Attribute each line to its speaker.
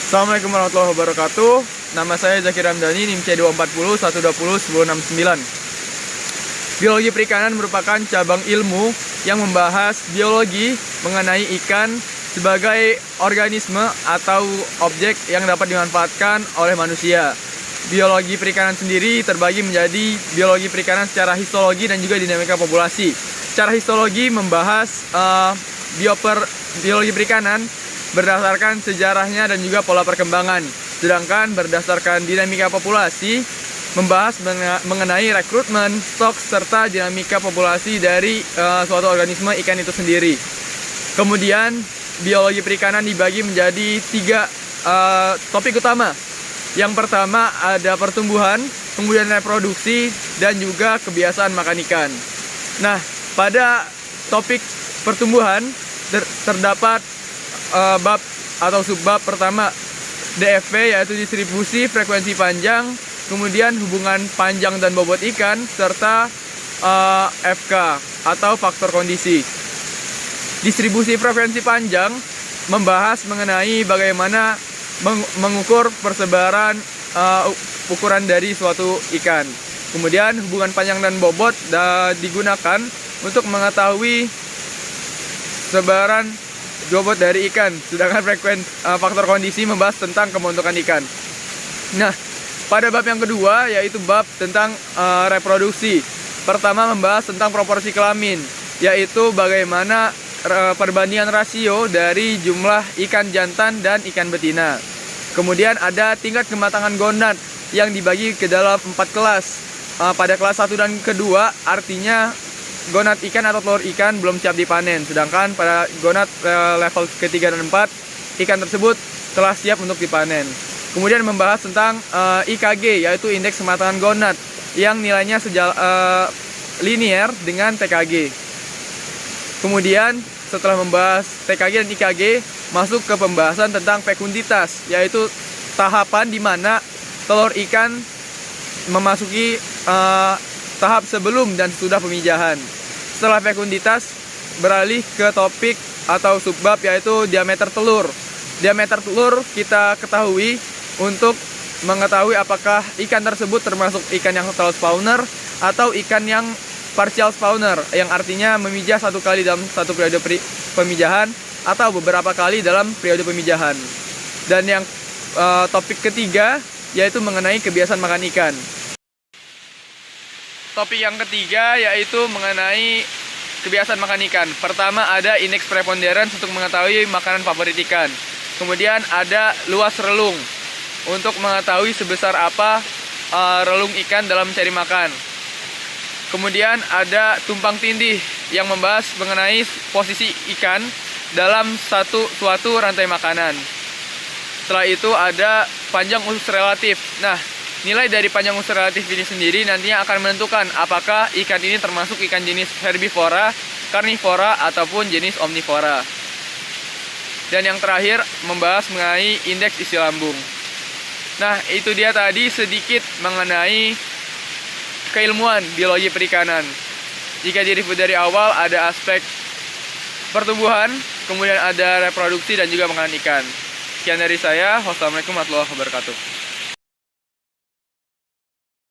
Speaker 1: Assalamualaikum warahmatullahi wabarakatuh. Nama saya Zakir Ramdhani, NIM C240 120 1069. Biologi perikanan merupakan cabang ilmu yang membahas biologi mengenai ikan sebagai organisme atau objek yang dapat dimanfaatkan oleh manusia. Biologi perikanan sendiri terbagi menjadi biologi perikanan secara histologi dan juga dinamika populasi. Secara histologi membahas biologi perikanan berdasarkan sejarahnya dan juga pola perkembangan. Sedangkan berdasarkan dinamika populasi membahas mengenai rekrutmen, stok, serta dinamika populasi dari suatu organisme ikan itu sendiri. Kemudian biologi perikanan dibagi menjadi tiga topik utama. Yang pertama ada pertumbuhan, kemudian reproduksi, dan juga kebiasaan makan ikan. Nah, pada topik pertumbuhan terdapat bab atau subbab pertama DFP, yaitu distribusi frekuensi panjang, kemudian hubungan panjang dan bobot ikan, serta FK atau faktor kondisi. Distribusi frekuensi panjang membahas mengenai bagaimana mengukur persebaran ukuran dari suatu ikan. Kemudian hubungan panjang dan bobot digunakan untuk mengetahui sebaran bobot dari ikan. Sedangkan faktor kondisi membahas tentang pembentukan ikan. Nah, pada bab yang kedua yaitu bab tentang reproduksi. Pertama membahas tentang proporsi kelamin, yaitu bagaimana perbandingan rasio dari jumlah ikan jantan dan ikan betina. Kemudian ada tingkat kematangan gonad yang dibagi ke dalam 4 kelas. Pada kelas 1 dan kedua artinya gonad ikan atau telur ikan belum siap dipanen. Sedangkan pada gonad level ketiga dan 4 ikan tersebut telah siap untuk dipanen. Kemudian membahas tentang IKG, yaitu indeks kematangan gonad, yang nilainya linear dengan TKG. Kemudian setelah membahas TKG dan IKG, masuk ke pembahasan tentang fekunditas, yaitu tahapan di mana telur ikan memasuki tahap sebelum dan sudah pemijahan. Setelah fekunditas beralih ke topik atau subbab, yaitu diameter telur. Diameter telur kita ketahui untuk mengetahui apakah ikan tersebut termasuk ikan yang total spawner atau ikan yang partial spawner, yang artinya memijah satu kali dalam satu periode pemijahan atau beberapa kali dalam periode pemijahan. Dan yang topik ketiga yaitu mengenai kebiasaan makan ikan. Topik yang ketiga yaitu mengenai kebiasaan makan ikan. Pertama ada indeks preponderans untuk mengetahui makanan favorit ikan. Kemudian ada luas relung untuk mengetahui sebesar apa relung ikan dalam mencari makan. Kemudian ada tumpang tindih yang membahas mengenai posisi ikan dalam suatu rantai makanan. Setelah itu ada panjang usus relatif. Nah, nilai dari panjang usus relatif ini sendiri nantinya akan menentukan apakah ikan ini termasuk ikan jenis herbivora, karnivora, ataupun jenis omnivora. Dan yang terakhir membahas mengenai indeks isi lambung. Nah, itu dia tadi sedikit mengenai keilmuan biologi perikanan. Jika di-review dari awal ada aspek pertumbuhan, kemudian ada reproduksi dan juga makanan ikan. Sekian dari saya. Wassalamualaikum warahmatullahi wabarakatuh.